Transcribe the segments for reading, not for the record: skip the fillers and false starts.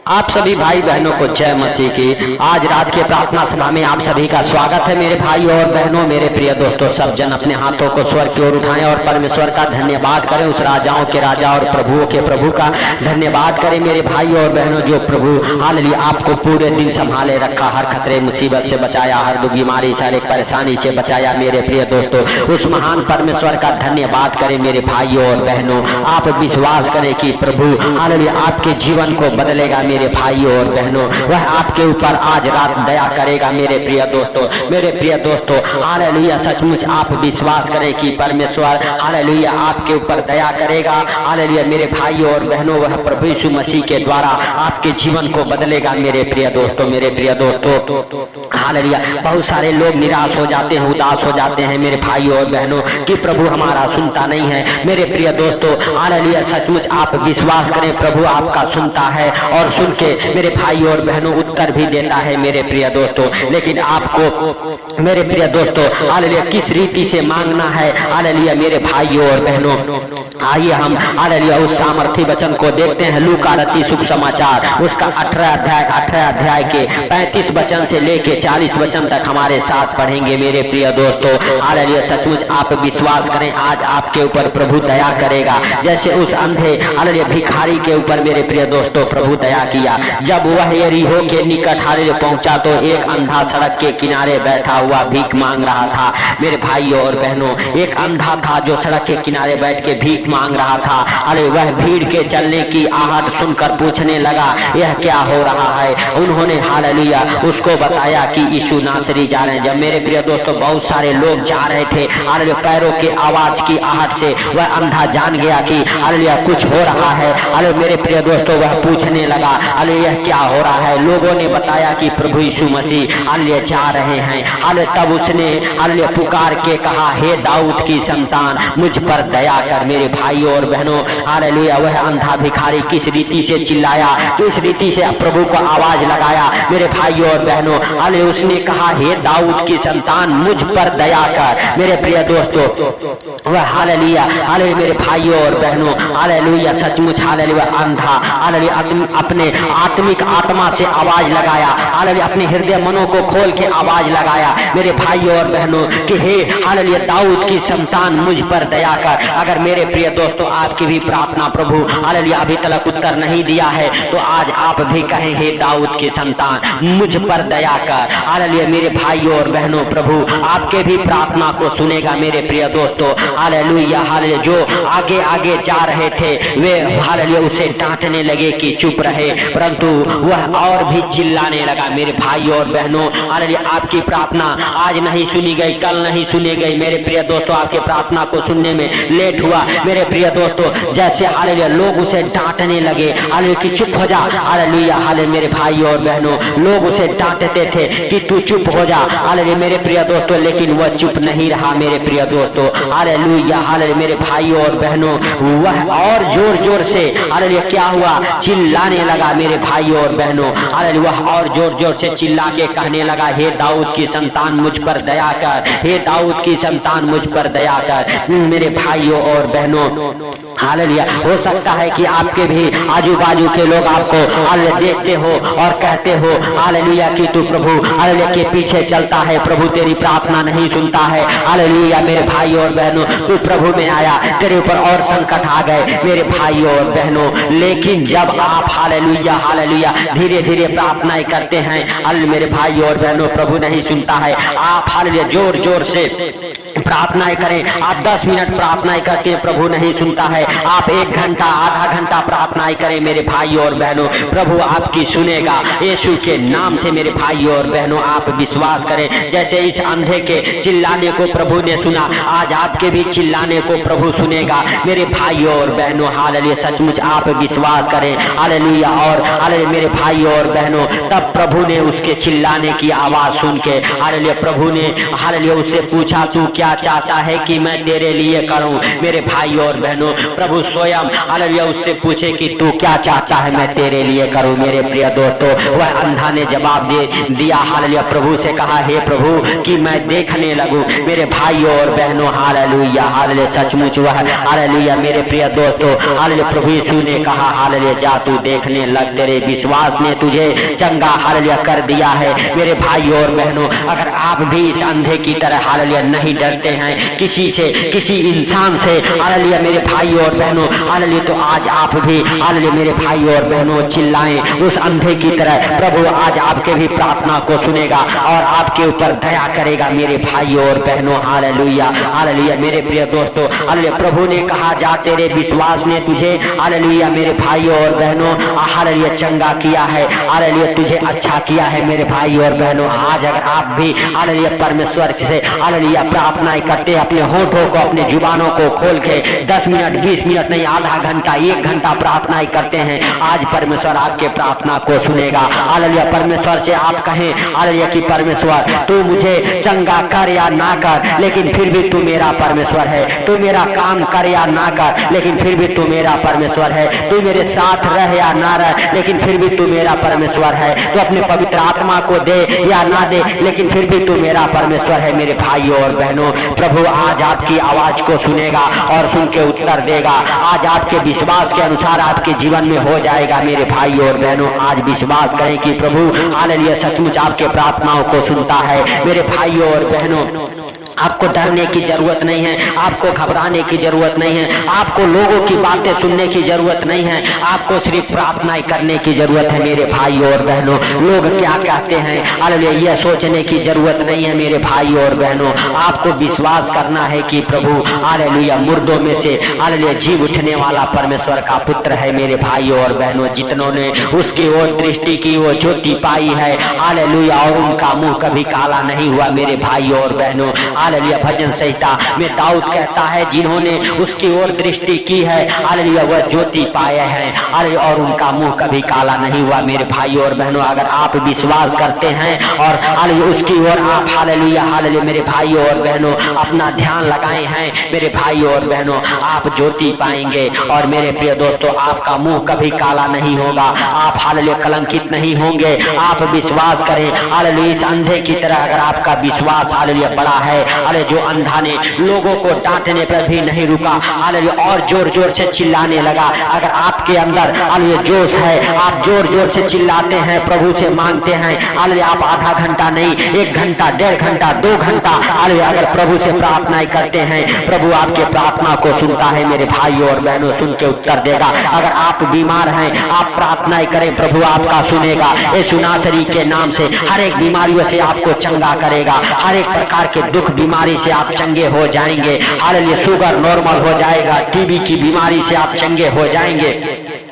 आप सभी भाई बहनों को जय मसीह की। आज रात के प्रार्थना सभा में आप सभी का स्वागत है। मेरे भाई और बहनों, मेरे प्रिय दोस्तों, सब जन अपने हाथों को स्वर्ग की ओर उठाएं और परमेश्वर का धन्यवाद करें। उस राजाओं के राजा और प्रभुओं के प्रभु का धन्यवाद करें। मेरे भाई और बहनों, जो प्रभु हालेलुया आपको पूरे दिन संभाले रखा, हर खतरे मुसीबत से बचाया, हर दुख बीमारी से, हर एक परेशानी से बचाया। मेरे प्रिय दोस्तों, उस महान परमेश्वर का धन्यवाद करें। मेरे भाइयों और बहनों, आप विश्वास करें कि प्रभु हालेलुया आपके जीवन को बदलेगा। मेरे भाइयों और बहनों, वह आपके ऊपर आज रात दया करेगा। मेरे प्रिय दोस्तों, हालेलुया सचमुच आप विश्वास करें कि परमेश्वर हालेलुया आपके ऊपर दया करेगा। हालेलुया मेरे भाइयों और बहनों, वह प्रभु यीशु मसीह के द्वारा आपके जीवन को बदलेगा। मेरे प्रिय दोस्तों, हालेलुया बहुत सारे लोग निराश हो जाते हैं, उदास हो जाते हैं मेरे भाइयों और बहनों कि प्रभु हमारा सुनता नहीं है। मेरे प्रिय दोस्तों, हालेलुया सचमुच आप विश्वास करें, प्रभु आपका सुनता है और सुन के मेरे भाइयों और बहनों उत्तर भी देता है। मेरे प्रिय दोस्तों, लेकिन आपको मेरे प्रिय दोस्तों हालेलुया किस रीति से मांगना है। हालेलुया मेरे भाइयों और बहनों, आइए हम हालेलुया उस सामर्थी वचन को देखते हैं। लूका रत्ती शुभ समाचार उसका 18 अध्याय के 35 वचन से लेके 40 वचन तक हमारे साथ पढ़ेंगे। मेरे प्रिय दोस्तों, हालेलुया सचमुच आप विश्वास करें, आज आपके ऊपर प्रभु दया करेगा। जैसे उस अंधे हालेलुया भिखारी के ऊपर मेरे प्रिय दोस्तों प्रभु दया किया। जब वह यरीहो के निकट हालेलुया पहुंचा तो एक अंधा सड़क के किनारे बैठा हुआ भीख मांग रहा था। मेरे भाइयों और बहनों, एक अंधा था जो सड़क के किनारे बैठ के भीख मांग रहा था। अरे वह भीड़ के चलने की आहट सुनकर पूछने लगा, यह क्या हो रहा है। उन्होंने हालेलुया उसको बताया कि यीशु नासरी जा रहे हैं। जब मेरे प्रिय दोस्तों बहुत सारे लोग जा रहे थे, हालेलुया पैरों के आवाज की आहट से वह अंधा जान गया कि हालेलुया कुछ हो रहा है। हालेलुया मेरे प्रिय दोस्तों वह पूछने लगा, हालेलुया क्या हो रहा है। लोगों ने बताया कि प्रभु यीशु मसीह हालेलुया जा रहे हैं। हालेलुया तब उसने हालेलुया पुकार के कहा, हे दाऊद की संतान मुझ पर दया कर। मेरे भाइयों और बहनों, हालेलुया वह अंधा भिखारी किस रीति से चिल्लाया, किस रीति से प्रभु को आवाज लगाया। मेरे भाइयों और बहनों, हालेलुया उसने कहा, हे दाऊद की संतान मुझ पर दया कर। मेरे प्रिय दोस्तों वह हालेलुया मेरे भाइयों और बहनों, हालेलुया सचमुच हालेलुया अंधा हालेलुया अपने आत्मिक आत्मा से आवाज लगाया। हालेलुया अपने हृदय मनों को खोल के आवाज लगाया मेरे भाइयों और बहनों कि हे हालेलुया दाऊद की संतान मुझ पर दया कर। अगर मेरे प्रिय दोस्तों आपकी भी प्रार्थना प्रभु हालेलुया अभी तक उत्तर नहीं दिया है तो आज आप भी कहें, हे दाऊद की संतान मुझ पर दया कर। हालेलुया मेरे भाइयों और बहनों, प्रभु आपके भी प्रार्थना को सुनेगा। मेरे प्रिय दोस्तों हालेलुया जो आगे आगे जा रहे थे वे हालेलुया उसे डांटने लगे कि चुप रहे, परंतु वह और भी चिल्लाने लगा। मेरे भाइयों और बहनों, हालेलुया आपकी प्रार्थना आज नहीं सुनी गई, कल नहीं सुनी गई। मेरे प्रिय दोस्तों आपके प्रार्थना को सुनने में लेट हुआ। मेरे प्रिय दोस्तों जैसे हालेलुया लोग उसे डांटने लगे, हालेलुया कि चुप हो जा। हालेलुया हालेलुया मेरे भाइयों और बहनों, लोग उसे डांटते थे कि तू चुप हो जा। हालेलुया मेरे प्रिय दोस्तों, लेकिन वह चुप नहीं रहा। मेरे प्रिय दोस्तों हालेलुया हालेलुया मेरे भाइयों और बहनों, वह और जोर जोर से हालेलुया क्या हुआ, चिल्लाने लगा। मेरे भाइयों और बहनों, हालेलुया वह और जोर जोर से चिल्ला के कहने लगा, हे दाऊद की संतान मुझ पर दया कर, हे दाऊद की संतान मुझ पर दया कर। मेरे भाइयों और बहनों, हालेलुया हो सकता है कि आपके भी आजू बाजू के लोग आपको हालेलुया देखते हो और कहते हो हालेलुया कि तू प्रभु हालेलुया के पीछे चलता है, प्रभु तेरी प्रार्थना नहीं सुनता है। हालेलुया मेरे भाइयों और बहनों, तू प्रभु में आया, तेरे ऊपर और संकट आ गए। मेरे भाइयों और बहनों, लेकिन जब आप हालेलुया हालेलुया धीरे धीरे प्रार्थनाएं करते हैं, हालेलुया मेरे भाइयों और बहनों प्रभु नहीं सुनता है। आप हालेलुया जोर जोर से प्रार्थनाएं करें, आप 10 मिनट प्रार्थनाएं करके प्रभु नहीं सुनता है। आप 1 घंटा आधा घंटा प्रार्थनाएं करें मेरे भाइयों और बहनों, प्रभु आपकी सुनेगा। यीशु के नाम से मेरे भाइयों और बहनों आप विश्वास करें, जैसे इस अंधे के चिल्लाने को प्रभु ने सुना, आज आपके भी चिल्लाने को प्रभु सुनेगा। मेरे भाइयों और बहनों हालेलुया सचमुच आप विश्वास करें। हालेलुया और हालेलुया मेरे भाइयों और बहनों, तब प्रभु ने उसके चिल्लाने की आवाज सुन के हालेलुया प्रभु ने हालेलुया उससे पूछा, तू क्या चाहता है कि मैं तेरे लिए करूं। मेरे भाइयों और बहनों, प्रभु स्वयं हालेलुया उससे पूछे कि तू क्या चाहता है मैं तेरे लिए करूं। मेरे प्रिय दोस्तों वह अंधा ने जवाब दे दिया, हालेलुया प्रभु से कहा, हे प्रभु कि मैं देखने लगूं। मेरे भाइयों और बहनों हालेलुया हालेलुया सचमुच वह हालेलुया मेरे प्रिय दोस्तों हालेलुया प्रभु यीशु ने कहा, हालेलुया जा तू देखने लग, तेरे विश्वास ने तुझे चंगा हालेलुया कर दिया है। मेरे भाइयों और बहनों, अगर आप भी इस अंधे की तरह हालेलुया नहीं डरते हैं किसी से, किसी इंसान से हालेलुया मेरे भाइयों और बहनों हालेलुया, तो आज आप भी हालेलुया मेरे भाइयों और बहनों चिल्लाएं उस अंधे की तरह। प्रभु आज आपके भी प्रार्थना को सुनेगा और आपके ऊपर दया करेगा मेरे भाइयों और बहनों। हालेलुया हालेलुया मेरे प्रिय दोस्तों, हालेलुया प्रभु ने कहा जा तेरे विश्वास ने तुझे हालेलुया मेरे भाइयों और बहनों हालेलुया चंगा किया है, हालेलुया तुझे अच्छा किया है मेरे भाइयों और बहनों। आज अगर आप भी हालेलुया परमेश्वर से हालेलुया प्रार्थनाएं करते, अपने होठों को, अपने जुबानों को खोल के 10 मिनट 20 मिनट नहीं, आधा घंटा 1 घंटा प्रार्थनाएं करते हैं, आज परमेश्वर आपके प्रार्थना को सुनेगा। हालेलुया परमेश्वर से आप कहें हालेलुया कि परमेश्वर तू मुझे चंगा कर या ना कर, लेकिन फिर भी तू मेरा परमेश्वर है। तू मेरा काम कर या ना कर, लेकिन फिर भी तू मेरा परमेश्वर है। तू मेरे साथ रह या ना रह, लेकिन फिर भी तू मेरा परमेश्वर है। तू अपने पवित्र आत्मा को दे या ना दे, लेकिन फिर भी तू मेरा परमेश्वर है मेरे भाइयों और बहनों। प्रभु आज आपकी आवाज को सुनेगा और सुन के उत्तर देगा। आज आपके विश्वास के अनुसार आपके जीवन में हो जाएगा मेरे भाइयों और बहनों। आज विश्वास करें कि प्रभु हालेलुया सचमुच आपके प्रार्थनाओं को सुनता है मेरे भाइयों और बहनों। आपको डरने की जरूरत नहीं है, आपको घबराने की जरूरत नहीं है, आपको लोगों की बातें सुनने की जरूरत नहीं है, आपको सिर्फ प्रार्थनाएं करने की जरूरत है मेरे भाइयों और बहनों। लोग क्या कहते हैं हालेलुया यह सोचने की जरूरत नहीं है मेरे भाइयों और बहनों। आपको विश्वास करना है कि प्रभु हालेलुया मुर्दों में से हालेलुया जीव उठने वाला परमेश्वर का पुत्र है मेरे भाइयों और बहनों। जितनों ने उसकी ओर दृष्टि की वो ज्योति पाई है हालेलुया, और उनका मुंह कभी काला नहीं हुआ मेरे भाइयों और बहनों। हालेलुया भजन संहिता में दाऊद कहता है जिन्होंने उसकी ओर दृष्टि की है हालेलुया वह ज्योति पाए हैं हालेलुया, और उनका मुंह कभी काला नहीं हुआ मेरे भाइयों और बहनों। अगर आप विश्वास करते हैं और हालेलुया उसकी ओर आप हालेलुया हालेलुया मेरे भाइयों और बहनों अपना ध्यान लगाए हैं मेरे भाइयों और बहनों, आप ज्योति पाएंगे। और मेरे प्रिय दोस्तों आपका मुंह कभी काला नहीं होगा, आप हालेलुया कलंकित नहीं होंगे। आप विश्वास करें हालेलुया इस अंधे की तरह अगर आपका विश्वास हालेलुया बड़ा है। अरे जो अंधा ने लोगों को डांटने पर भी नहीं रुका हालेलुया और जोर जोर से चिल्लाने लगा, अगर आपके अंदर हालेलुया जोश है, आप जोर जोर से चिल्लाते हैं, प्रभु से मांगते हैं हालेलुया, आप आधा घंटा नहीं 1 घंटा 1.5 घंटा 2 घंटा हालेलुया अगर प्रभु से प्रार्थनाएं करते हैं, प्रभु आपके प्रार्थना को सुनता है मेरे भाइयों और बहनों, सुन के उत्तर देगा। अगर आप बीमार हैं आप प्रार्थनाएं करें, प्रभु आपका सुनेगा। यीशु नासरी के नाम से हर एक बीमारियों से आपको चंगा करेगा, हर एक प्रकार के दुख बीमारी से आप चंगे हो जाएंगे हालेलुया। शुगर नॉर्मल हो जाएगा, टीबी की बीमारी से आप चंगे हो जाएंगे,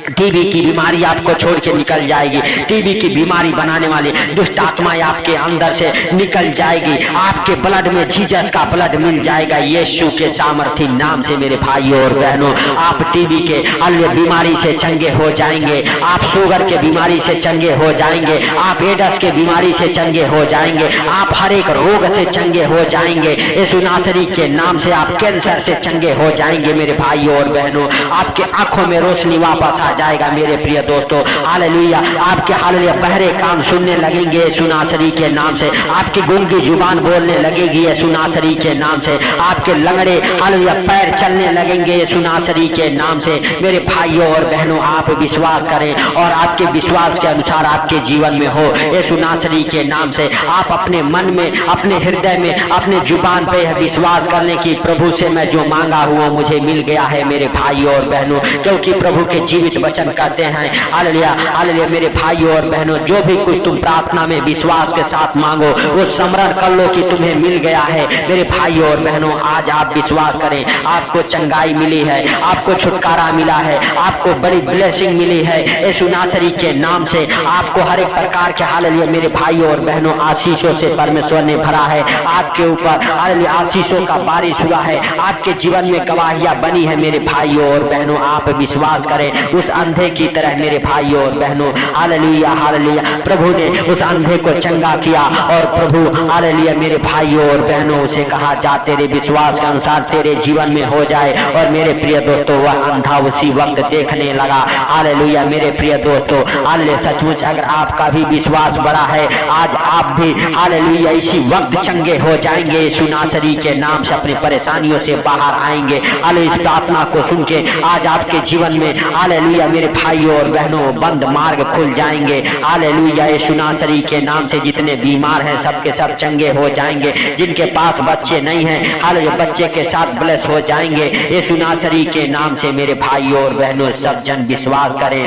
टीबी की बीमारी आपको छोड़ के निकल जाएगी, टीबी की बीमारी बनाने वाली दुष्ट आत्माएं आपके अंदर से निकल जाएगी, आपके ब्लड में जीसस का ब्लड मिल जाएगा यीशु के सामर्थी नाम से मेरे भाइयों और बहनों। आप टीबी के अन्य बीमारी से चंगे हो जाएंगे, आप शुगर के बीमारी से चंगे हो जाएंगे, आप एड्स के बीमारी से चंगे हो जाएंगे, आप हर एक रोग से चंगे हो जाएंगे यीशु नासरी के नाम से। आप कैंसर से चंगे हो जाएंगे मेरे भाइयों और बहनों, आपके आंखों में रोशनी वापस आ जाएगा मेरे प्रिय दोस्तों हालेलुया। आपके हालेलुया बहरे कान सुनने लगेंगे यीशु नासरी के नाम से, आपकी गूंगी जुबान बोलने लगेगी यीशु नासरी के नाम से, आपके लंगड़े हालेलुया पैर चलने लगेंगे यीशु नासरी के नाम से मेरे भाइयों और बहनों। आप विश्वास करें और आपके विश्वास के अनुसार आपके जीवन में हो यीशु नासरी के नाम से। आप अपने मन में, अपने हृदय में, अपने जुबान पे विश्वास करने की प्रभु से मैं जो मांगा हुआ मुझे मिल गया है मेरे भाइयों और बहनों, क्योंकि प्रभु के जीवित वचन कहते हैं हालेलुया हालेलुया मेरे भाइयों और बहनों, जो भी कुछ तुम प्रार्थना में विश्वास के साथ मांगो वो स्मरण कर लो कि तुम्हें मिल गया है मेरे भाइयों और बहनों। आज आप विश्वास करें, आपको चंगाई मिली है, आपको छुटकारा मिला है, आपको बड़ी ब्लेसिंग मिली है यीशु नासरी के नाम से। आपको हर एक प्रकार के हालेलुया मेरे भाइयों और बहनों आशीषों से परमेश्वर ने भरा है, आपके ऊपर हालेलुया आशीषों का बारिश हुआ है, आपके जीवन में गवाहियां बनी है मेरे भाइयों और बहनों। आप विश्वास करें उस अंधे की तरह मेरे भाइयों और बहनों हालेलुया हालेलुया प्रभु ने उस अंधे को चंगा किया और प्रभु हालेलुया मेरे भाइयों और बहनों उसे कहा जा तेरे विश्वास के अनुसार तेरे जीवन में हो जाए। और मेरे प्रिय दोस्तों वह अंधा उसी वक्त देखने लगा हालेलुया मेरे प्रिय दोस्तों हालेलुया। सचमुच अगर आपका भी विश्वास बड़ा है आज आप भी हालेलुया इसी वक्त चंगे हो जाएंगे यीशु नासरी के नाम से, अपनी परेशानियों से बाहर आएंगे हालेलुया। इस प्रार्थना को सुन के आज आपके जीवन में हालेलुया मेरे भाइयों और बहनों, बंद मार्ग खुल जाएंगे। हालेलुया। यीशु नासरी के नाम से जितने बीमार हैं सबके सब चंगे हो जाएंगे। जिनके पास बच्चे नहीं हैं, हालेलुया, बच्चे के साथ ब्लेस हो जाएंगे। यीशु नासरी के नाम से मेरे भाइयों और बहनों सब जन विश्वास करें,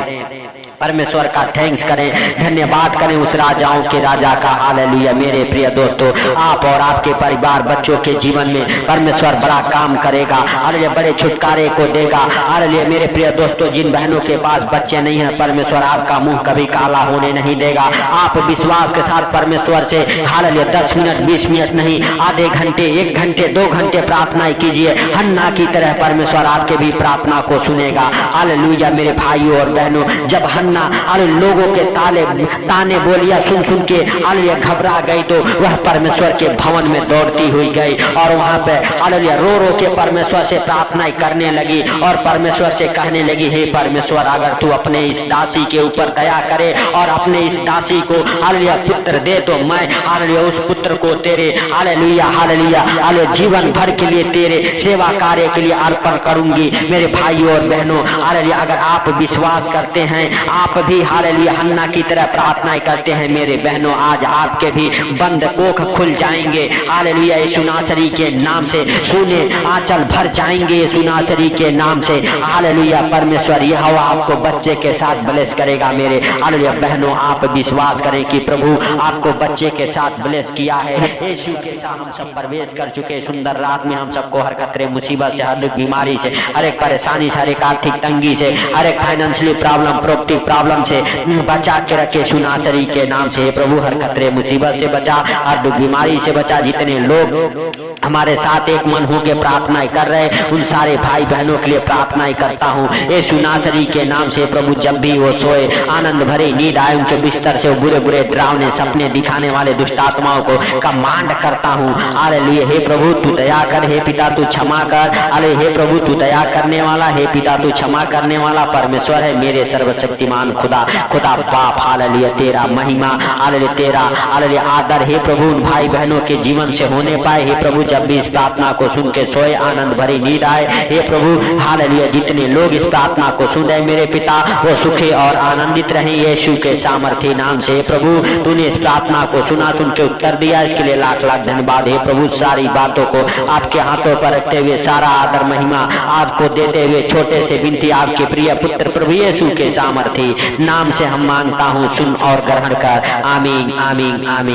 परमेश्वर का थैंक्स करें, धन्यवाद करें उस राजाओं के राजा का। हालेलुया। मेरे प्रिय दोस्तों, आप और आपके परिवार बच्चों के जीवन में परमेश्वर बड़ा काम करेगा। हालेलुया। बड़े छुटकारे को देगा। हालेलुया। मेरे प्रिय दोस्तों, जिन बहनों के पास बच्चे नहीं हैं, परमेश्वर आपका मुंह कभी काला होने नहीं देगा। आप विश्वास के साथ परमेश्वर से हालेलुया 10 मिनट 20 मिनट नहीं, आधे घंटे, 1 घंटे, 2 घंटे प्रार्थना कीजिए। हन्ना की तरह परमेश्वर आपके भी प्रार्थना को सुनेगा। हालेलुया। मेरे भाइयों और बहनों, जब लोगों के ताने बोलिया सुन सुन के हालेलुया घबरा गई, तो वह परमेश्वर के भवन में दौड़ती हुई गई और वहां पे हालेलुया रो रो के परमेश्वर से प्रार्थना करने लगी और परमेश्वर से कहने लगी, हे परमेश्वर, अगर तू अपने इस दासी के ऊपर दया करे और अपने इस दासी को हालेलुया पुत्र दे, तो मैं हालेलुया उस पुत्र को तेरे हालेलुया हालेलुया हालेलुया जीवन भर के लिए तेरे सेवा कार्य के लिए अर्पण करूंगी। मेरे भाइयों और बहनों, हालेलुया अगर आप विश्वास करते हैं, आप भी हालेलुया हन्ना की तरह प्रार्थनाएं करते हैं, मेरे बहनों, आज आपके भी बंद कोख खुल जाएंगे। हालेलुया। यीशु नासरी के नाम से सोने आंचल भर जाएंगे। यीशु नासरी के नाम से हालेलुया परमेश्वर यहोवा आपको बच्चे के साथ ब्लेस करेगा। मेरे हालेलुया बहनों, आप विश्वास करें कि प्रभु आपको बच्चे के साथ ब्लेस किया है। यीशु के साथ हम सब प्रवेश कर चुके। सुंदर रात में हम सबको हर खतरे मुसीबत से, हर बीमारी से, हर एक परेशानी से, हर एक आर्थिक तंगी से, हर एक फाइनेंशियली प्रॉब्लम, प्रॉपर्टी प्रॉब्लम से बचा के रखे यीशु नासरी के नाम से। प्रभु हर खतरे मुसीबत से बचा, हर बीमारी से बचा। जितने लोग हमारे साथ एक मन होकर प्रार्थनाएं कर रहे, उन सारे भाई बहनों के लिए प्रार्थनाएं करता हूँ यीशु नासरी के नाम से। प्रभु जब भी वो सोए, आनंद भरे नींद आए, उनके बिस्तर से बुरे बुरे डरावने सपने दिखाने वाले दुष्ट आत्माओं को कमांड करता हूँ। हालेलुया। हे प्रभु तू दया कर, हे पिता तू क्षमा कर। अरे हे प्रभु तू दया करने वाला, हे पिता तू क्षमा करने वाला परमेश्वर है। मेरे सर्वशक्तिमान खुदा बाप, हालेलुया तेरा महिमा, हालेलुया तेरा हालेलुया आदर हे प्रभु उन भाई बहनों के जीवन से होने पाए। हे प्रभु जब भी इस प्रार्थना को सुन के सोए, आनंद भरी नींद आए। हे प्रभु हालेलुया जितने लोग इस प्रार्थना को सुन रहे मेरे पिता, वो सुखी और आनंदित रहे यीशु के सामर्थ्य नाम से। प्रभु तूने इस प्रार्थना को सुना, सुन के उत्तर दिया, इसके लिए लाख लाख धन्यवाद। हे प्रभु सारी बातों को आपके हाथों पर रखते हुए सारा आदर महिमा आपको देते हुए छोटे से विनती आपके प्रिय पुत्र प्रभु यीशु के सामर्थ्य नाम से हम मांगता हूँ, सुन और ग्रहण कर। आमीन आमीन आमीन।